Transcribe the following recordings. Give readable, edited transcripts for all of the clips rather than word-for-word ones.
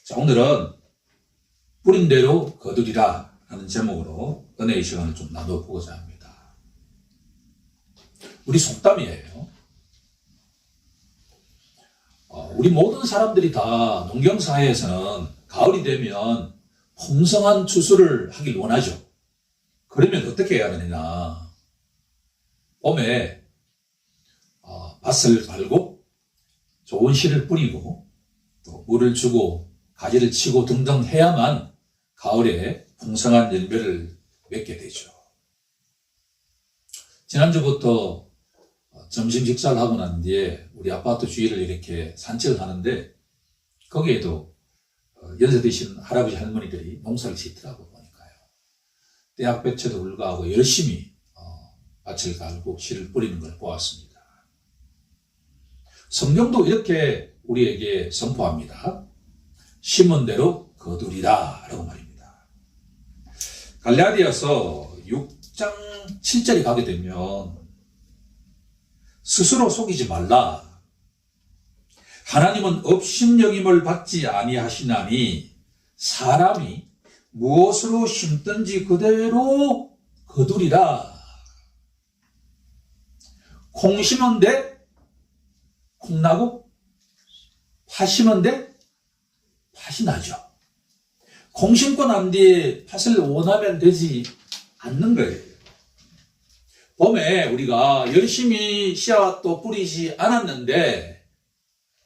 자, 오늘은 뿌린 대로 거두리라 하는 제목으로 은혜의 시간을 좀 나눠보고자 합니다. 우리 속담이에요. 우리 모든 사람들이 다 농경사회에서는 가을이 되면 풍성한 추수를 하길 원하죠. 그러면 어떻게 해야 되느냐. 봄에 밭을 갈고 좋은 씨를 뿌리고 또 물을 주고 가지를 치고 등등 해야만 가을에 풍성한 열매를 맺게 되죠. 지난주부터 점심 식사를 하고 난 뒤에 우리 아파트 주위를 이렇게 산책을 하는데 거기에도 연세 드신 할아버지 할머니들이 농사를 짓더라고 보니까요. 대학볕에도 불구하고 열심히 밭을 갈고 씨를 뿌리는 걸 보았습니다. 성경도 이렇게 우리에게 선포합니다. 심은 대로 거두리라 라고 말입니다. 갈라디아서 6장 7절에 가게 되면 스스로 속이지 말라. 하나님은 업신여김을 받지 아니하시나니 사람이 무엇으로 심든지 그대로 거두리라. 콩 심은데 콩 나고 팥 심은데 팥이 나죠. 콩 심고 난 뒤에 팥을 원하면 되지 않는 거예요. 봄에 우리가 열심히 씨앗도 뿌리지 않았는데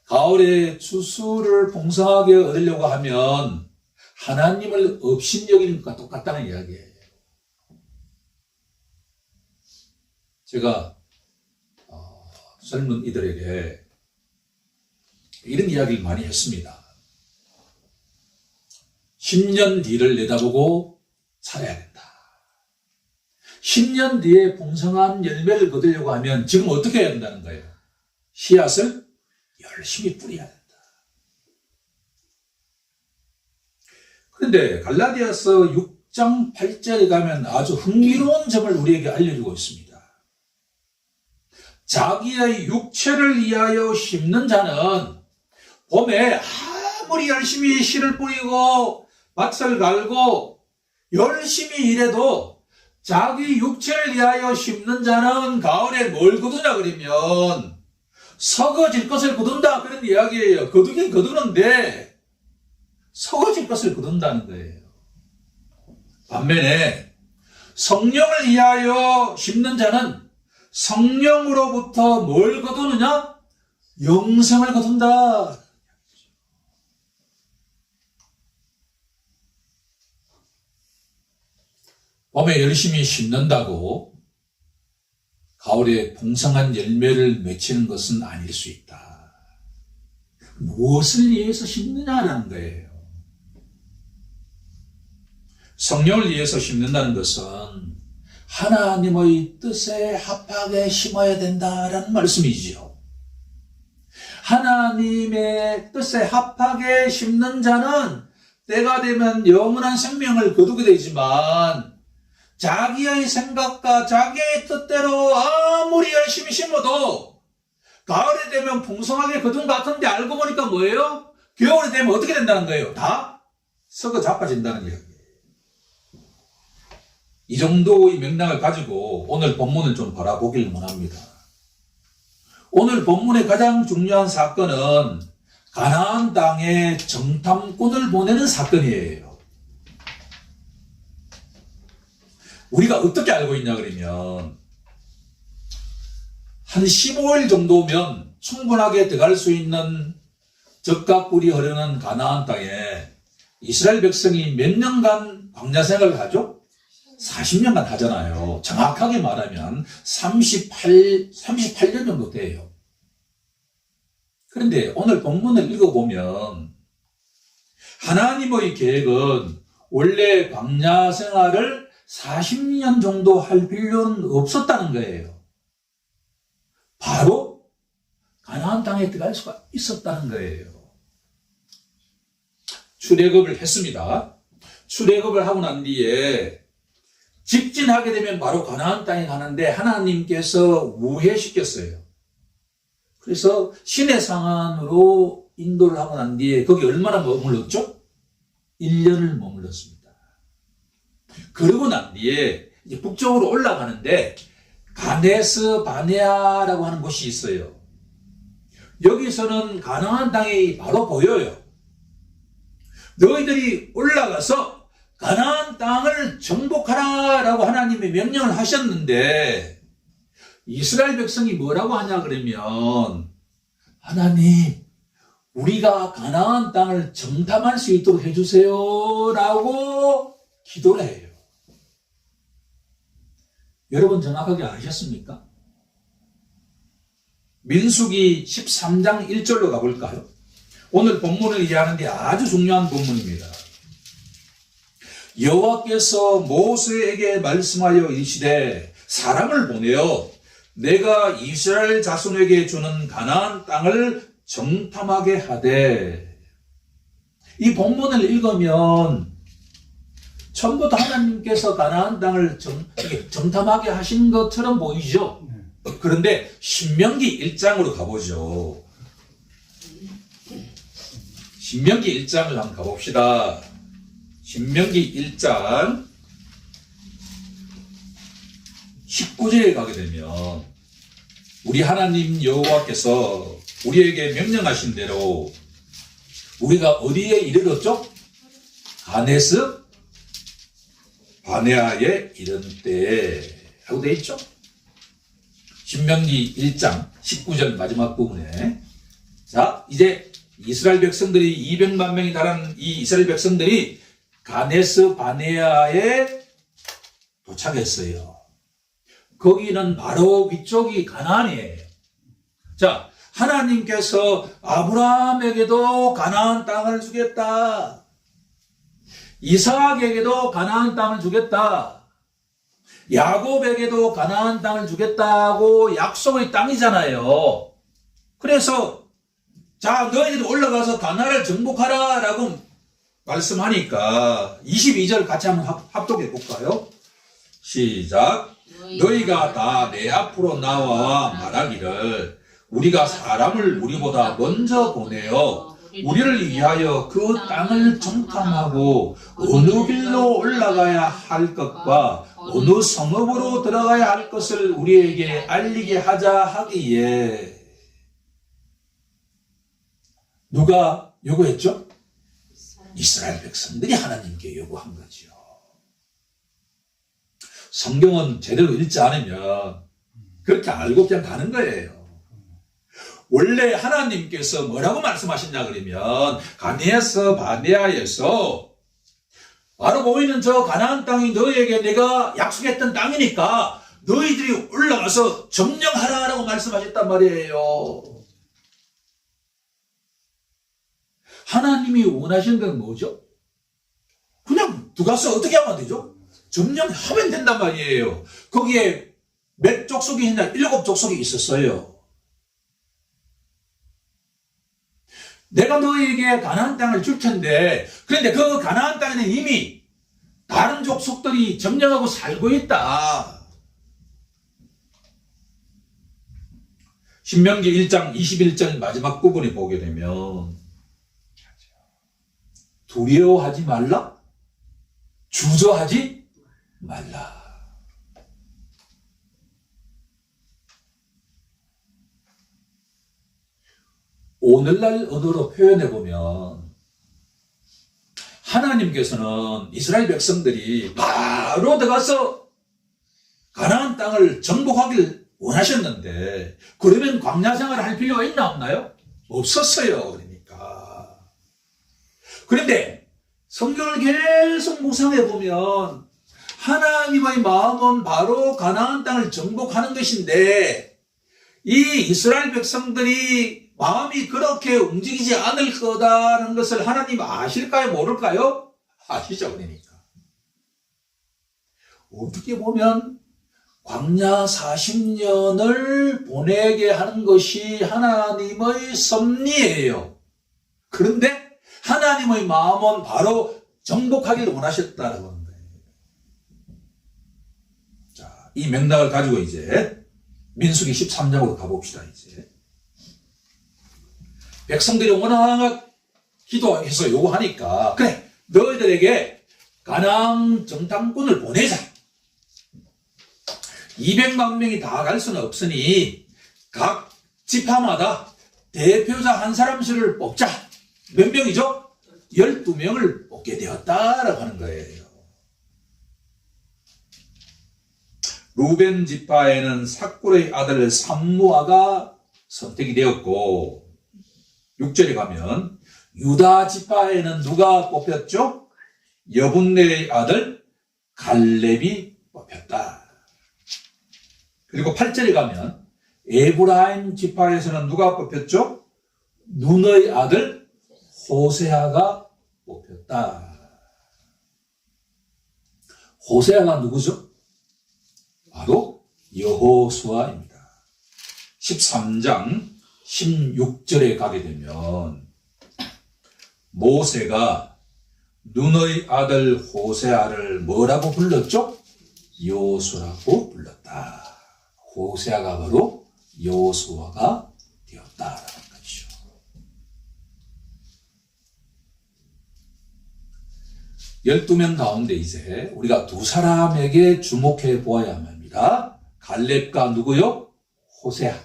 가을에 추수를 풍성하게 얻으려고 하면 하나님을 업신여기는 것과 똑같다는 이야기예요. 제가 젊은 이들에게 이런 이야기를 많이 했습니다. 10년 뒤를 내다보고 살아야 된다. 10년 뒤에 풍성한 열매를 거두려고 하면 지금 어떻게 해야 된다는 거예요? 씨앗을 열심히 뿌려야 된다. 그런데 갈라디아서 6장 8절에 가면 아주 흥미로운 점을 우리에게 알려주고 있습니다. 자기의 육체를 위하여 심는 자는 봄에 아무리 열심히 씨를 뿌리고 밭을 갈고 열심히 일해도 자기 육체를 위하여 심는 자는 가을에 뭘 거두냐 그러면 썩어질 것을 거둔다 그런 이야기예요. 거두긴 거두는데 썩어질 것을 거둔다는 거예요. 반면에 성령을 위하여 심는 자는 성령으로부터 뭘 거두느냐? 영생을 거둔다. 봄에 열심히 심는다고 가을에 풍성한 열매를 맺히는 것은 아닐 수 있다. 무엇을 위해서 심느냐라는 거예요. 성령을 위해서 심는다는 것은 하나님의 뜻에 합하게 심어야 된다라는 말씀이지요. 하나님의 뜻에 합하게 심는 자는 때가 되면 영원한 생명을 거두게 되지만 자기의 생각과 자기의 뜻대로 아무리 열심히 심어도 가을이 되면 풍성하게 거둔 것 같은데 알고 보니까 뭐예요? 겨울이 되면 어떻게 된다는 거예요? 다 썩어 자빠진다는 이야기예요. 이 정도의 맥락을 가지고 오늘 본문을 좀 바라보길 원합니다. 오늘 본문의 가장 중요한 사건은 가나안 땅에 정탐꾼을 보내는 사건이에요. 우리가 어떻게 알고 있냐 그러면 한 15일 정도면 충분하게 들어갈 수 있는 젖과 꿀이 흐르는 가나안 땅에 이스라엘 백성이 몇 년간 광야 생활을 하죠? 40년간 하잖아요. 정확하게 말하면 38년 정도 돼요. 그런데 오늘 본문을 읽어보면 하나님의 계획은 원래 광야 생활을 40년 정도 할 필요는 없었다는 거예요. 바로 가나안 땅에 들어갈 수가 있었다는 거예요. 출애굽을 했습니다. 출애굽을 하고 난 뒤에 직진하게 되면 바로 가나안 땅에 가는데 하나님께서 우회시켰어요. 그래서 시내상한으로 인도를 하고 난 뒤에 거기 얼마나 머물렀죠? 1년을 머물렀습니다. 그러고 난 뒤에 이제 북쪽으로 올라가는데 가데스 바네아라고 하는 곳이 있어요. 여기서는 가나안 땅이 바로 보여요. 너희들이 올라가서 가나안 땅을 정복하라라고 하나님이 명령을 하셨는데 이스라엘 백성이 뭐라고 하냐 그러면 하나님 우리가 가나안 땅을 정탐할 수 있도록 해주세요라고 기도를 해요. 여러분 정확하게 아셨습니까? 민수기 13장 1절로 가볼까요? 오늘 본문을 이해하는데 아주 중요한 본문입니다. 여호와께서 모세에게 말씀하여 이르시되 사람을 보내어 내가 이스라엘 자손에게 주는 가나안 땅을 정탐하게 하되, 이 본문을 읽으면 처음부터 하나님께서 가나안 땅을 정탐하게 하신 것처럼 보이죠? 그런데 신명기 1장으로 가보죠. 신명기 1장을 한번 가봅시다. 신명기 1장 19절에 가게 되면 우리 하나님 여호와께서 우리에게 명령하신 대로 우리가 어디에 이르렀죠? 가데스 바네아에 이른 때에 하고 되어 있죠? 신명기 1장 19절 마지막 부분에, 자 이제 이스라엘 백성들이 200만 명이 달하는 이 이스라엘 백성들이 가데스 바네아에 도착했어요. 거기는 바로 위쪽이 가나안이에요. 자, 하나님께서 아브라함에게도 가나안 땅을 주겠다. 이삭에게도 가나안 땅을 주겠다. 야곱에게도 가나안 땅을 주겠다고 약속의 땅이잖아요. 그래서 자, 너희들이 올라가서 가나안을 정복하라 라고 말씀하니까 22절 같이 한번 합독해 볼까요? 시작. 너희가 다 내 앞으로 나와 말하기를 우리가 사람을 우리보다 먼저 보내어 우리를 위하여 그 땅을 정탐하고 어느 길로 올라가야 할 것과 어느 성읍으로 들어가야 할 것을 우리에게 알리게 하자 하기에, 누가 요구했죠? 이스라엘 백성들이 하나님께 요구한 거죠. 성경은 제대로 읽지 않으면 그렇게 알고 그냥 가는 거예요. 원래 하나님께서 뭐라고 말씀하셨냐 그러면 가데스 바네아에서 바로 보이는 저 가나안 땅이 너희에게 내가 약속했던 땅이니까 너희들이 올라가서 점령하라라고 말씀하셨단 말이에요. 하나님이 원하시는 건 뭐죠? 그냥 들어가서 어떻게 하면 되죠? 점령하면 된단 말이에요. 거기에 몇 족속이 있냐? 7 족속이 있었어요. 내가 너희에게 가나안 땅을 줄 텐데, 그런데 그 가나안 땅에는 이미 다른 족속들이 점령하고 살고 있다. 신명기 1장 21절 마지막 부분에 보게 되면 두려워하지 말라, 주저하지 말라. 오늘날 언어로 표현해 보면 하나님께서는 이스라엘 백성들이 바로 들어가서 가나안 땅을 정복하길 원하셨는데, 그러면 광야 생활을 할 필요가 있나 없나요? 없었어요. 그러니까. 그런데 성경을 계속 묵상해 보면 하나님의 마음은 바로 가나안 땅을 정복하는 것인데, 이 이스라엘 백성들이 마음이 그렇게 움직이지 않을 거다라는 것을 하나님 아실까요? 모를까요? 아시죠? 그러니까. 어떻게 보면 광야 40년을 보내게 하는 것이 하나님의 섭리예요. 그런데 하나님의 마음은 바로 정복하기를 원하셨다는 거예요. 자, 이 맥락을 가지고 이제 민수기 13장으로 가봅시다. 이제 백성들이 워낙 기도해서 요구하니까 그래 너희들에게 가나안 정탐꾼을 보내자. 200만 명이 다 갈 수는 없으니 각 지파마다 대표자 한 사람씩을 뽑자. 몇 명이죠? 12명을 뽑게 되었다라고 하는 거예요. 루벤 지파에는 삭굴의 아들 삼무아가 선택이 되었고 6절에 가면 유다 지파에는 누가 뽑혔죠? 여분네의 아들 갈렙이 뽑혔다. 그리고 8절에 가면 에브라임 지파에서는 누가 뽑혔죠? 눈의 아들 호세아가 뽑혔다. 호세아가 누구죠? 바로 여호수아입니다. 13장 16절에 가게 되면 모세가 눈의 아들 호세아를 뭐라고 불렀죠? 여호수아라고 불렀다. 호세아가 바로 여호수아가 되었다라는 것이죠. 열두 명 가운데 이제 우리가 두 사람에게 주목해 보아야 합니다. 갈렙과 누구요? 호세아,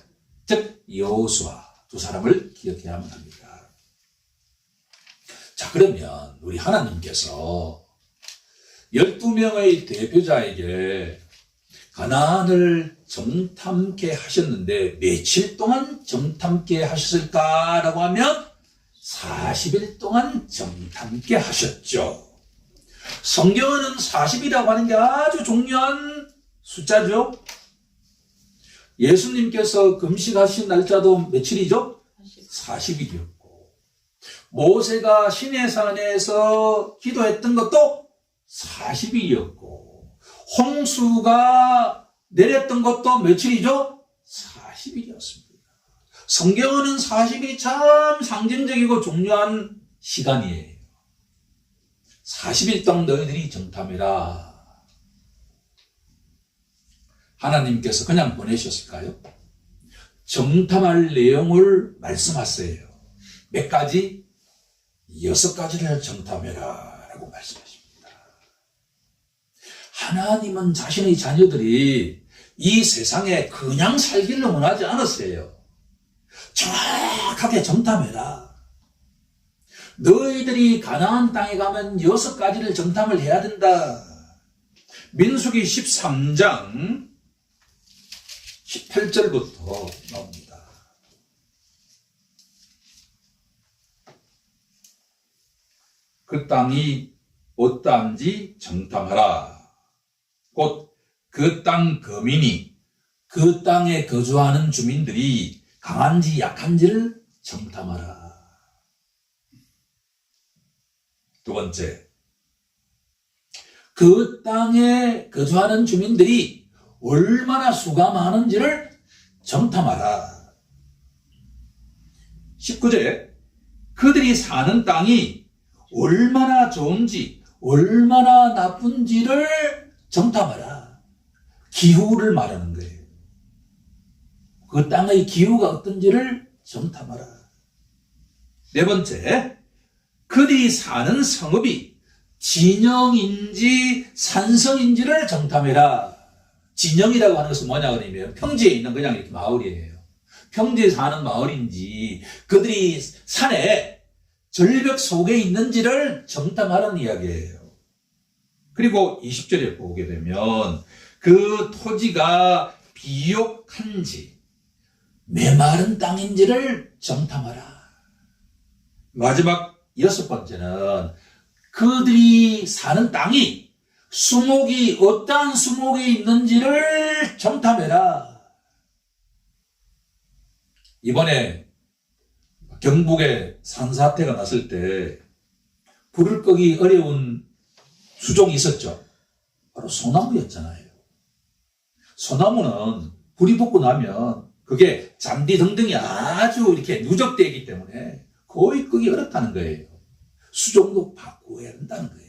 즉 여호수아 두 사람을 기억해야만 합니다. 자, 그러면 우리 하나님께서 12명의 대표자에게 가나안을 정탐케 하셨는데 며칠 동안 정탐케 하셨을까라고 하면 40일 동안 정탐케 하셨죠. 성경은 40이라고 하는 게 아주 중요한 숫자죠. 예수님께서 금식하신 날짜도 며칠이죠? 40일이었고 모세가 시내산에서 기도했던 것도 40일이었고 홍수가 내렸던 것도 며칠이죠? 40일이었습니다. 성경은 40일이 참 상징적이고 중요한 시간이에요. 40일 동안 너희들이 정탐해라. 하나님께서 그냥 보내셨을까요? 정탐할 내용을 말씀하세요. 몇 가지? 6가지를 정탐해라 라고 말씀하십니다. 하나님은 자신의 자녀들이 이 세상에 그냥 살기를 원하지 않았어요. 정확하게 정탐해라. 너희들이 가나안 땅에 가면 6가지를 정탐을 해야 된다. 민수기 13장 18절부터 나옵니다. 그 땅이 어떠한지 정탐하라. 곧 그 땅 거민이 그 땅에 거주하는 주민들이 강한지 약한지를 정탐하라. 두 번째, 그 땅에 거주하는 주민들이 얼마나 수가 많은지를 정탐하라. 19절에 그들이 사는 땅이 얼마나 좋은지 얼마나 나쁜지를 정탐하라. 기후를 말하는 거예요. 그 땅의 기후가 어떤지를 정탐하라. 네 번째, 그들이 사는 성읍이 진영인지 산성인지를 정탐해라. 진영이라고 하는 것은 뭐냐 그러면 평지에 있는 그냥 이렇게 마을이에요. 평지에 사는 마을인지 그들이 산에 절벽 속에 있는지를 정탐하라는 이야기예요. 그리고 20절에 보게 되면 그 토지가 비옥한지 메마른 땅인지를 정탐하라. 마지막 6번째는 그들이 사는 땅이 수목이 어떠한 수목이 있는지를 정탐해라. 이번에 경북에 산사태가 났을 때 불을 끄기 어려운 수종이 있었죠. 바로 소나무였잖아요. 소나무는 불이 붙고 나면 그게 잔디 등등이 아주 이렇게 누적되기 때문에 거의 끄기 어렵다는 거예요. 수종도 바꾸어야 한다는 거예요.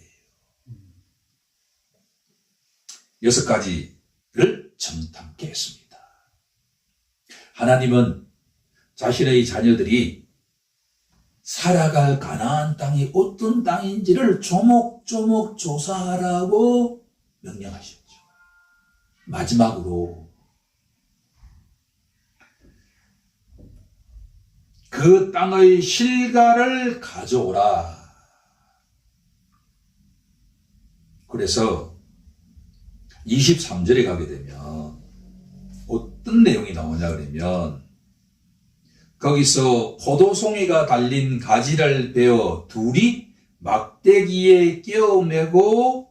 6가지를 정탐케 했습니다. 하나님은 자신의 자녀들이 살아갈 가나안 땅이 어떤 땅인지를 조목조목 조사하라고 명령하셨죠. 마지막으로 그 땅의 실과를 가져오라. 그래서 23절에 가게 되면 어떤 내용이 나오냐 그러면 거기서 포도송이가 달린 가지를 베어 둘이 막대기에 끼워매고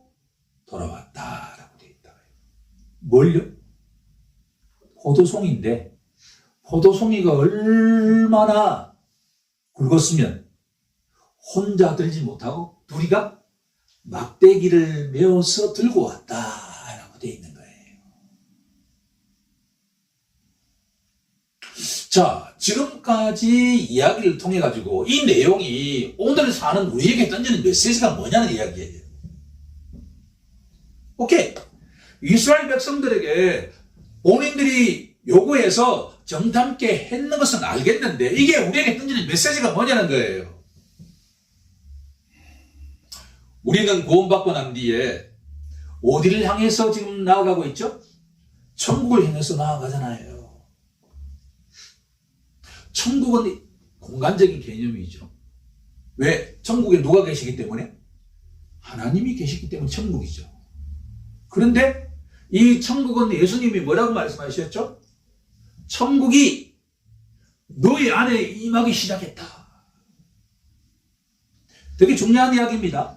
돌아왔다라고 되어 있다. 뭘요? 포도송인데 포도송이가 얼마나 굵었으면 혼자 들지 못하고 둘이가 막대기를 메어서 들고 왔다라고 되어 있는 거예요. 자, 지금까지 이야기를 통해 가지고 이 내용이 오늘 사는 우리에게 던지는 메시지가 뭐냐는 이야기예요. 오케이. 이스라엘 백성들에게 본인들이 요구해서 정탐케 했는 것은 알겠는데 이게 우리에게 던지는 메시지가 뭐냐는 거예요. 우리는 구원받고 난 뒤에 어디를 향해서 지금 나아가고 있죠? 천국을 향해서 나아가잖아요. 천국은 공간적인 개념이죠. 왜? 천국에 누가 계시기 때문에? 하나님이 계시기 때문에 천국이죠. 그런데 이 천국은 예수님이 뭐라고 말씀하셨죠? 천국이 너희 안에 임하기 시작했다. 되게 중요한 이야기입니다.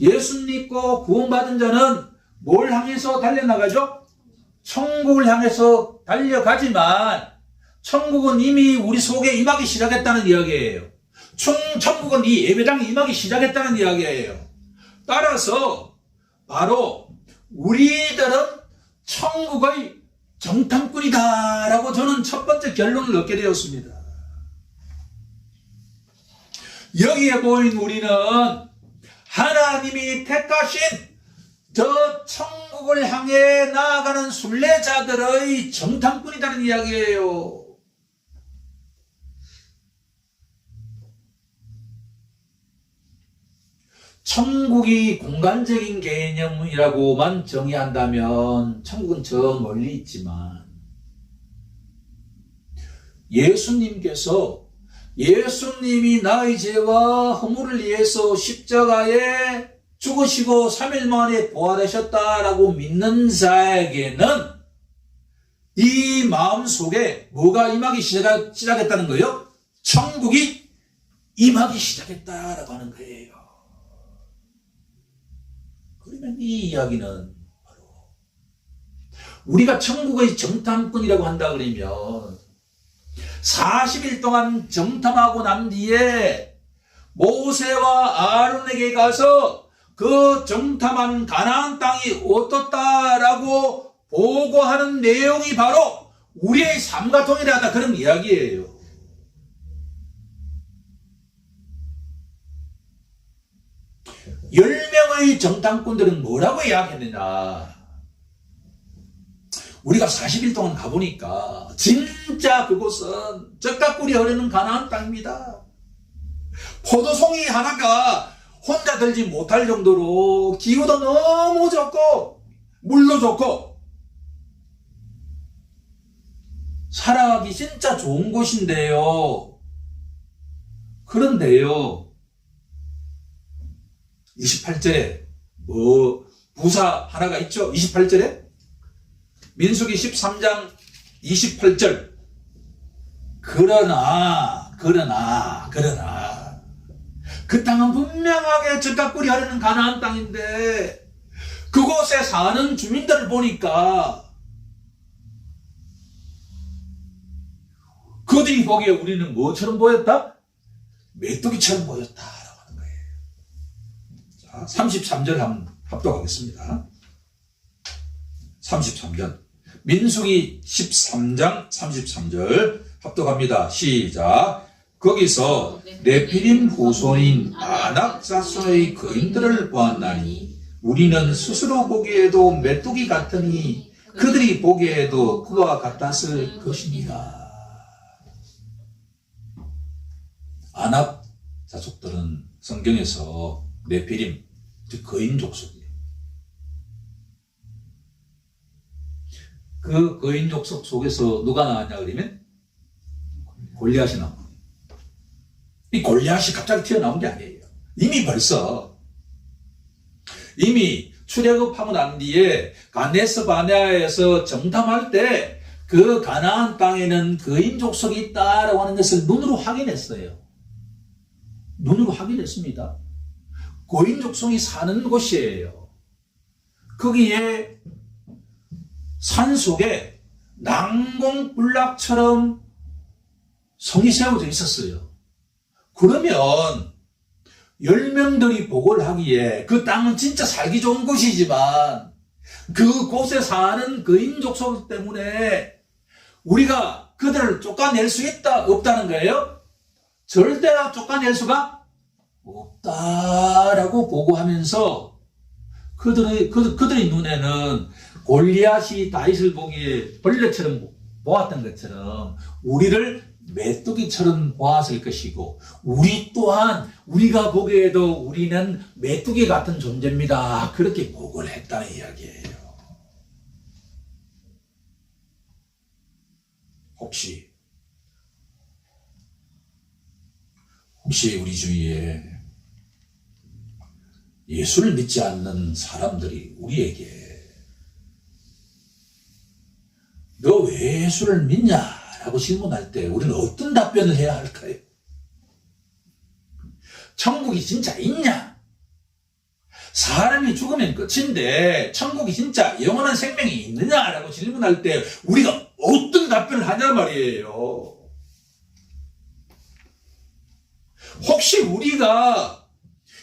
예수 믿고 구원받은 자는 뭘 향해서 달려나가죠? 천국을 향해서 달려가지만 천국은 이미 우리 속에 임하기 시작했다는 이야기예요. 천국은 이 예배당에 임하기 시작했다는 이야기예요. 따라서 바로 우리들은 천국의 정탐꾼이다라고 저는 첫 번째 결론을 얻게 되었습니다. 여기에 보인 우리는 하나님이 택하신 저 천국을 향해 나아가는 순례자들의 정탐꾼이라는 이야기예요. 천국이 공간적인 개념이라고만 정의한다면 천국은 저 멀리 있지만 예수님이 나의 죄와 허물을 위해서 십자가에 죽으시고 3일 만에 부활하셨다라고 믿는 자에게는 이 마음속에 뭐가 임하기 시작했다는 거예요? 천국이 임하기 시작했다라고 하는 거예요. 그러면 이 이야기는 바로 우리가 천국의 정탐꾼이라고 한다 그러면 40일 동안 정탐하고 난 뒤에 모세와 아론에게 가서 그 정탐한 가나안 땅이 어떻다라고 보고하는 내용이 바로 우리의 삶과 동일하다 그런 이야기예요. 열 명의 정탐꾼들은 뭐라고 이야기했느냐? 우리가 40일 동안 가보니까 진짜 그곳은 젖과 꿀이 흐르는 가나안 땅입니다. 포도송이 하나가 혼자 들지 못할 정도로 기후도 너무 좋고 물도 좋고 살아가기 진짜 좋은 곳인데요. 그런데요, 28절에 부사 하나가 있죠. 28절에 민수기 13장 28절 그러나 그 땅은 분명하게 젖과 꿀이 흐르는 가나안 땅인데 그곳에 사는 주민들을 보니까 그들이 보기에 우리는 뭐처럼 보였다? 메뚜기처럼 보였다라고 하는 거예요. 자, 33절 한번 합독하겠습니다. 33절 민수기 13장 33절 합독합니다. 시작. 거기서 네피림 후손인 아낙 자손의 거인들을 보았나니 우리는 스스로 보기에도 메뚜기 같으니 그들이 보기에도 그와 같았을 것입니다. 아납 자손들은 성경에서 네피림, 즉 거인 족속이에요. 그 거인 족속 속에서 누가 나왔냐 그러면 골리앗이 나온 거예요. 이 골리앗이 갑자기 튀어나온 게 아니에요. 이미 출애굽하고 난 뒤에 가데스 바네아에서 정탐할 때 그 가나안 땅에는 거인 족속이 있다라고 하는 것을 눈으로 확인했어요. 눈으로 확인했습니다. 거인 족속이 사는 곳이에요. 거기에 산 속에 난공불락처럼 성이 세워져 있었어요. 그러면 10명들이 보고를 하기에 그 땅은 진짜 살기 좋은 곳이지만 그곳에 사는 거인 족속 때문에 우리가 그들을 쫓아낼 수 있다 없다는 거예요? 절대 쫓아낼 수가 없다라고 보고하면서 그들의 눈에는 골리앗이 다윗을 보기에 벌레처럼 보았던 것처럼 우리를 메뚜기처럼 보았을 것이고 우리 또한 우리가 보기에도 우리는 메뚜기 같은 존재입니다. 그렇게 보고를 했다는 이야기예요. 혹시 우리 주위에 예수를 믿지 않는 사람들이 우리에게 너 왜 예수를 믿냐? 라고 질문할 때 우리는 어떤 답변을 해야 할까요? 천국이 진짜 있냐? 사람이 죽으면 끝인데 천국이 진짜 영원한 생명이 있느냐라고 질문할 때 우리가 어떤 답변을 하냐 말이에요. 혹시 우리가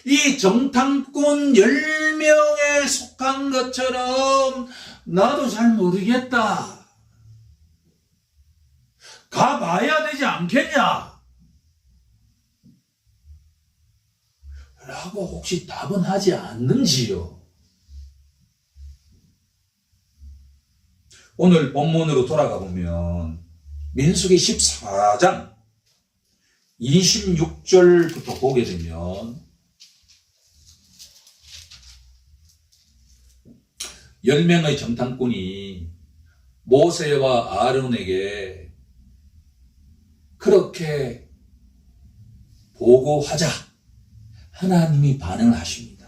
이 정탐꾼 10명에 속한 것처럼 나도 잘 모르겠다. 가봐야 되지 않겠냐? 라고 혹시 답은 하지 않는지요? 오늘 본문으로 돌아가 보면 민수기 14장 26절부터 보게 되면 10명의 정탐꾼이 모세와 아론에게 그렇게 보고하자 하나님이 반응을 하십니다.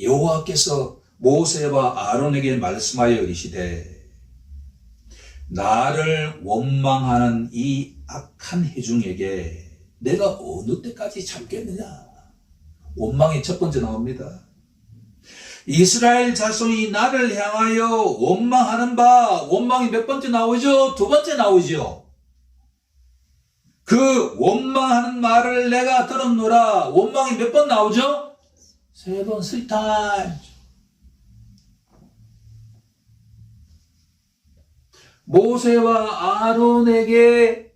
여호와께서 모세와 아론에게 말씀하여 이르시되 나를 원망하는 이 악한 회중에게 내가 어느 때까지 참겠느냐. 원망이 첫 번째 나옵니다. 이스라엘 자손이 나를 향하여 원망하는 바, 원망이 몇 번째 나오죠? 두 번째 나오죠. 그 원망하는 말을 내가 들었노라. 원망이 몇 번 나오죠? 세 번, 3타임. 모세와 아론에게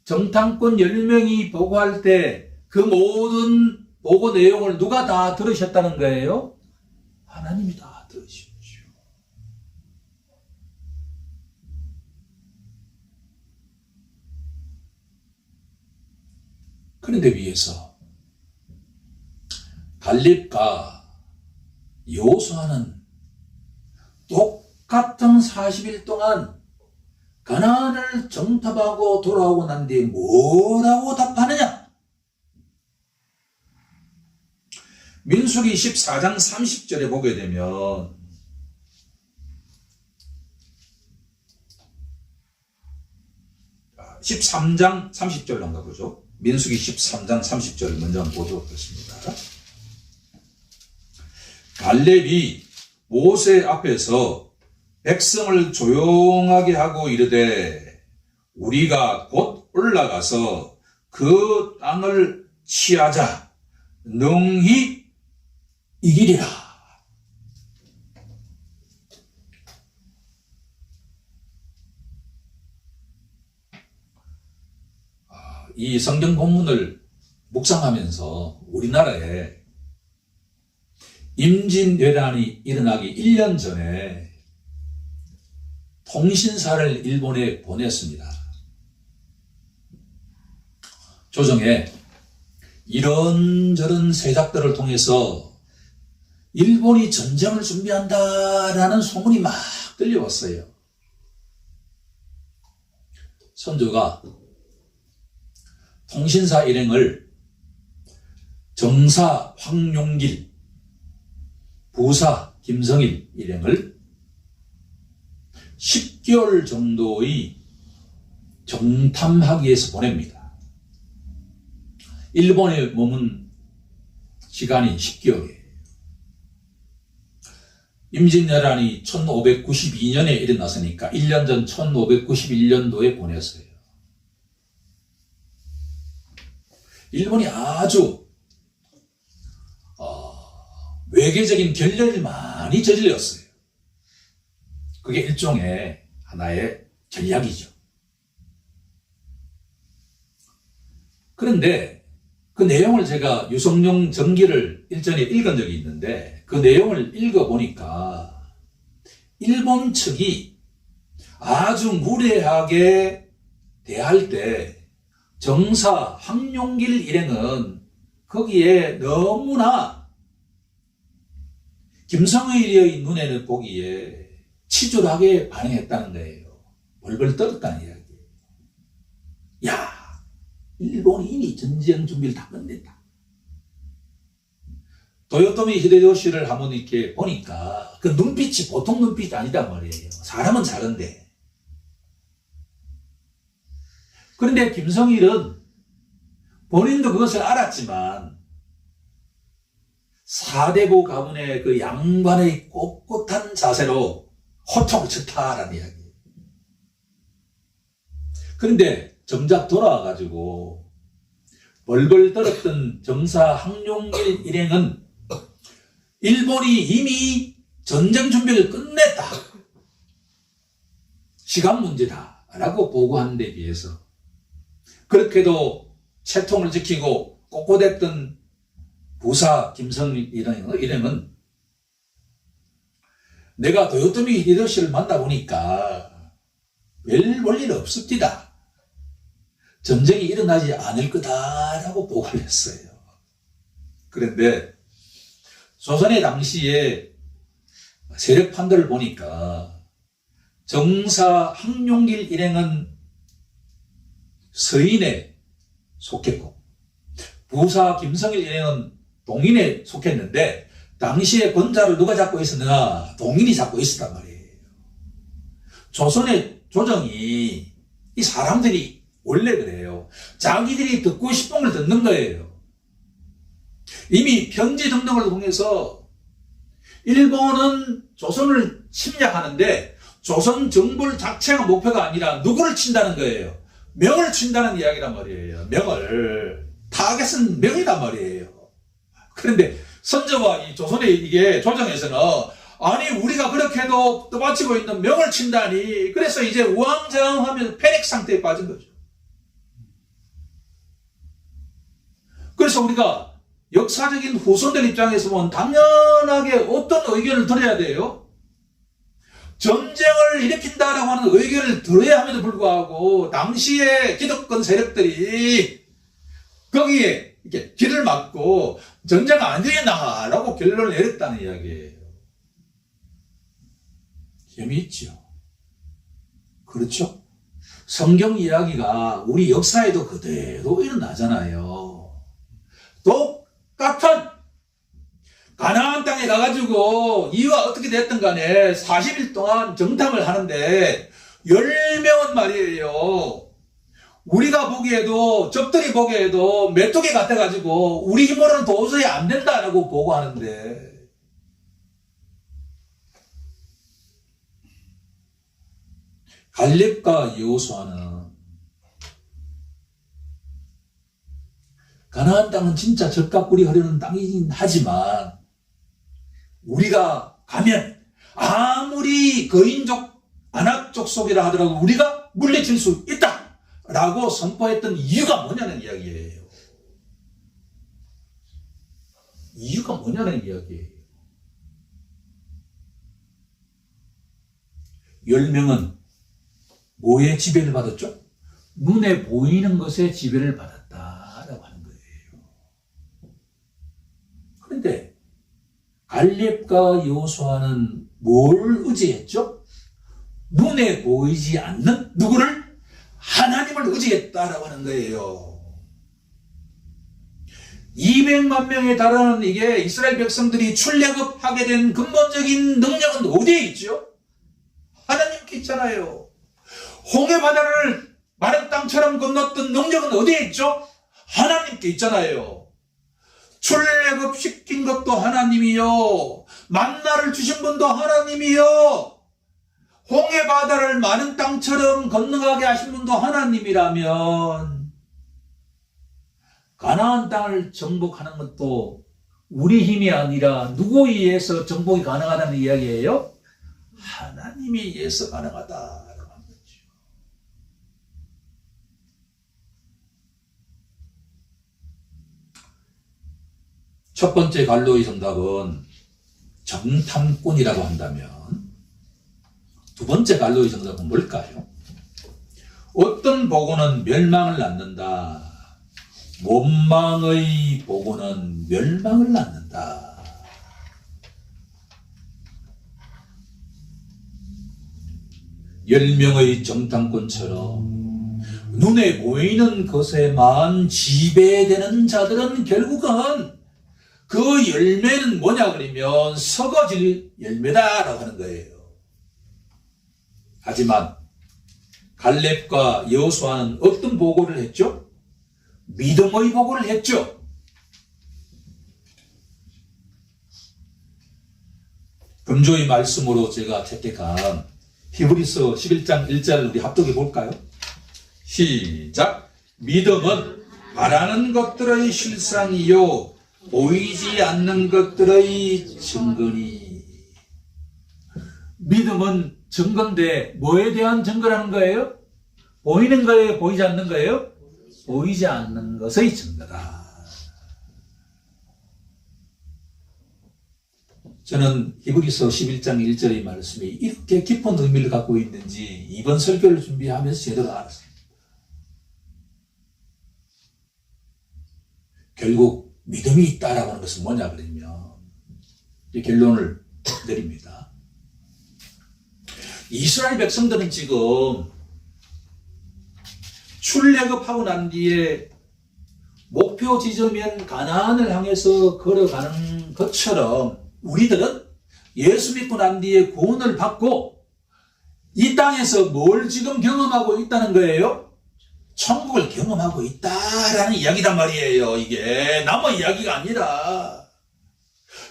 정탐꾼 10명이 보고할 때 그 모든 보고 내용을 누가 다 들으셨다는 거예요? 하나님이 다 들으십시오. 그런데 위에서 갈렙과 여호수아는 똑같은 40일 동안 가나안을 정탐하고 돌아오고 난 뒤에 뭐라고 답하느냐? 민수기 14장 30절에 보게 되면 자, 13장 30절로 가보죠. 민수기 13장 30절을 먼저 한번 보도록 하겠습니다. 갈렙이 모세 앞에서 백성을 조용하게 하고 이르되 우리가 곧 올라가서 그 땅을 취하자 능히 이기리라. 이 성경 본문을 묵상하면서 우리나라에 임진왜란이 일어나기 1년 전에 통신사를 일본에 보냈습니다. 조정에 이런저런 세작들을 통해서 일본이 전쟁을 준비한다라는 소문이 막 들려왔어요. 선조가 통신사 일행을 정사 황용길, 부사 김성일 일행을 10개월 정도의 정탐하기 위해서 보냅니다. 일본에 머문 시간이 10개월이에요. 임진왜란이 1592년에 일어났으니까 1년 전 1591년도에 보냈어요. 일본이 아주 외교적인 결렬을 많이 저질렀어요. 그게 일종의 하나의 전략이죠. 그런데 그 내용을 제가 유성룡 전기를 일전에 읽은 적이 있는데 그 내용을 읽어보니까 일본 측이 아주 무례하게 대할 때 정사 황용길 일행은 거기에 너무나 김성의의 눈에는 보기에 치졸하게 반응했다는 거예요. 벌벌 떨었다는 이야기예요. 야, 일본이 이미 전쟁 준비를 다 끝냈다. 도요토미 히데요시를 한번 이렇게 보니까 그 눈빛이 보통 눈빛이 아니단 말이에요. 사람은 작은데. 그런데 김성일은 본인도 그것을 알았지만 사대부 가문의 그 양반의 꼿꼿한 자세로 호통을 쳤다라는 이야기예요. 그런데 정작 돌아와가지고 벌벌 떨었던 정사 황용길 일행은 일본이 이미 전쟁 준비를 끝냈다. 시간 문제다. 라고 보고하는 데 비해서 그렇게도 채통을 지키고 꼿꼿했던 부사 김성일 일행은 내가 도요토미 히데요시를 만나보니까 별 볼 일 없습니다. 전쟁이 일어나지 않을 거다라고 보고를 했어요. 그런데 조선의 당시에 세력 판도를 보니까 정사 황용길 일행은 서인에 속했고 부사 김성일 일행은 동인에 속했는데 당시에 권좌를 누가 잡고 있었느냐? 동인이 잡고 있었단 말이에요. 조선의 조정이 이 사람들이 원래 그래요. 자기들이 듣고 싶은 걸 듣는 거예요. 이미 편지 등등을 통해서 일본은 조선을 침략하는데 조선 정벌 자체가 목표가 아니라 누구를 친다는 거예요. 명을 친다는 이야기란 말이에요. 명을. 타겟은 명이란 말이에요. 그런데 선조와 이 조선의 이게 조정에서는 아니 우리가 그렇게도 떠받치고 있는 명을 친다니 그래서 이제 우왕좌왕하면서 패닉 상태에 빠진 거죠. 그래서 우리가 역사적인 후손들 입장에서 보면 당연하게 어떤 의견을 들어야 돼요? 전쟁을 일으킨다라고 하는 의견을 들어야 함에도 불구하고 당시에 기득권 세력들이 거기에 이렇게 길을 막고 전쟁 안 되겠나라고 결론을 내렸다는 이야기예요. 재미있죠. 그렇죠? 성경 이야기가 우리 역사에도 그대로 일어나잖아요. 똑같은 가나안 땅에 가가지고 이유가 어떻게 됐든 간에 40일 동안 정탐을 하는데 10명은 말이에요. 우리가 보기에도 적들이 보기에도 메뚜기 같아가지고 우리 힘으로는 도저히 안 된다라고 보고하는데 갈렙과 여호수아는 가나안 땅은 진짜 젖과 꿀이 흐르는 땅이긴 하지만 우리가 가면 아무리 거인족 아낙족 속이라 하더라도 우리가 물리칠 수 있다 라고 선포했던 이유가 뭐냐는 이야기예요. 이유가 뭐냐는 이야기예요. 10명은 뭐에 지배를 받았죠? 눈에 보이는 것에 지배를 받았다. 그런데 갈렙과 여호수아는 뭘 의지했죠? 눈에 보이지 않는 누구를? 하나님을 의지했다라고 하는 거예요. 200만 명에 달하는 이게 이스라엘 백성들이 출애굽하게 된 근본적인 능력은 어디에 있죠? 하나님께 있잖아요. 홍해 바다를 마른 땅처럼 건넜던 능력은 어디에 있죠? 하나님께 있잖아요. 출애굽시킨 것도 하나님이요, 만나를 주신 분도 하나님이요, 홍해 바다를 마른 땅처럼 건너가게 하신 분도 하나님이라면 가나안 땅을 정복하는 것도 우리 힘이 아니라 누구에 의해서 정복이 가능하다는 이야기예요? 하나님에 의해서 가능하다라고 하는 거죠. 첫 번째 갈로의 정답은 정탐꾼이라고 한다면, 두 번째 갈로의 정답은 뭘까요? 어떤 보고는 멸망을 낳는다. 원망의 보고는 멸망을 낳는다. 열명의 정탐꾼처럼 눈에 보이는 것에만 지배되는 자들은 결국은 그 열매는 뭐냐 그러면 썩어질 열매다라고 하는 거예요. 하지만 갈렙과 여호수아는 어떤 보고를 했죠? 믿음의 보고를 했죠. 금조의 말씀으로 제가 채택한 히브리서 11장 1절을 우리 합독해 볼까요? 시작. 믿음은 바라는 것들의 실상이요 보이지 않는 것들의 증거니. 믿음은 증거인데 뭐에 대한 증거라는 거예요? 보이는 거예요? 보이지 않는 거예요? 보이지 않는 것의 증거다. 저는 히브리서 11장 1절의 말씀이 이렇게 깊은 의미를 갖고 있는지 이번 설교를 준비하면서 제대로 알았습니다. 결국 믿음이 있다라고 하는 것은 뭐냐 그러면 이 결론을 내립니다. 이스라엘 백성들은 지금 출애굽하고 난 뒤에 목표 지점인 가나안을 향해서 걸어가는 것처럼 우리들은 예수 믿고 난 뒤에 구원을 받고 이 땅에서 뭘 지금 경험하고 있다는 거예요? 천국을 경험하고 있다라는 이야기단 말이에요. 이게 남의 이야기가 아니라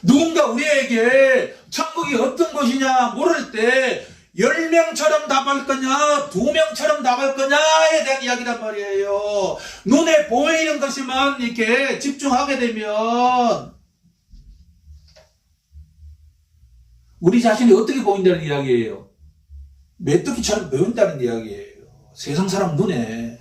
누군가 우리에게 천국이 어떤 것이냐 물을 때 10명처럼 답할 거냐 2명처럼 답할 거냐에 대한 이야기란 말이에요. 눈에 보이는 것에만 이렇게 집중하게 되면 우리 자신이 어떻게 보인다는 이야기예요? 메뚜기처럼 보인다는 이야기예요. 세상 사람 눈에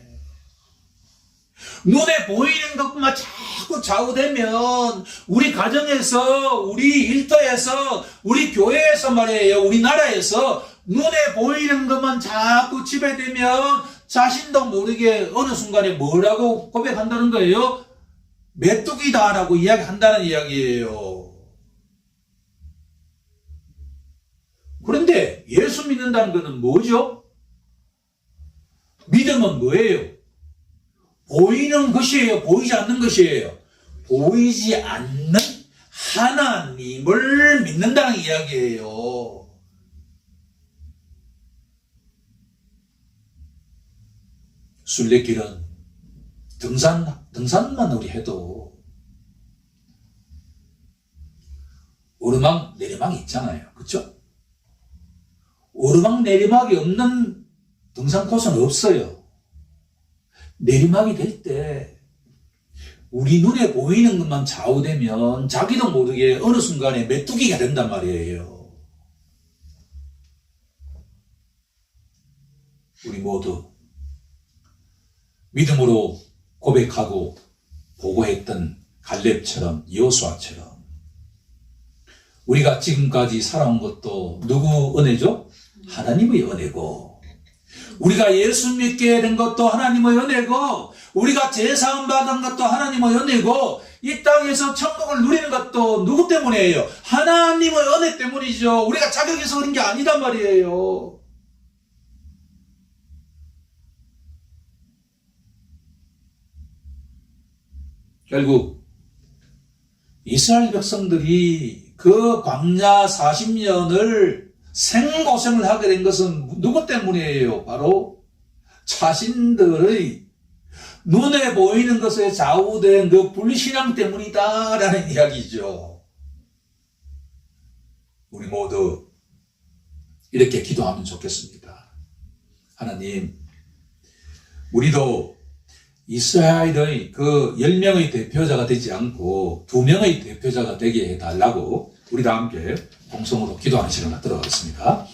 보이는 것만 자꾸 좌우되면 우리 가정에서, 우리 일터에서, 우리 교회에서 말이에요, 우리나라에서 눈에 보이는 것만 자꾸 지배되면 자신도 모르게 어느 순간에 뭐라고 고백한다는 거예요? 메뚜기다라고 이야기한다는 이야기예요. 그런데 예수 믿는다는 것은 뭐죠? 믿음은 뭐예요? 보이는 것이에요? 보이지 않는 것이에요? 보이지 않는 하나님을 믿는다는 이야기예요. 순례길은 등산만 우리 해도 오르막 내리막이 있잖아요. 그렇죠? 오르막 내리막이 없는 등산 코스는 없어요. 내리막이 될 때 우리 눈에 보이는 것만 좌우되면 자기도 모르게 어느 순간에 메뚜기가 된단 말이에요. 우리 모두 믿음으로 고백하고 보고했던 갈렙처럼 여호수아처럼 우리가 지금까지 살아온 것도 누구 은혜죠? 하나님의 은혜고, 우리가 예수 믿게 된 것도 하나님의 은혜고, 우리가 제사함 받은 것도 하나님의 은혜고, 이 땅에서 천국을 누리는 것도 누구 때문이에요? 하나님의 은혜 때문이죠. 우리가 자격해서 그런 게 아니단 말이에요. 결국 이스라엘 백성들이 그 광야 40년을 생고생을 하게 된 것은 누구 때문이에요? 바로 자신들의 눈에 보이는 것에 좌우된 그 불신앙 때문이다라는 이야기죠. 우리 모두 이렇게 기도하면 좋겠습니다. 하나님, 우리도 이스라엘의 그 10명의 대표자가 되지 않고 2명의 대표자가 되게 해달라고 우리 다 함께 공성으로 기도하는 시간을 갖도록 하겠습니다.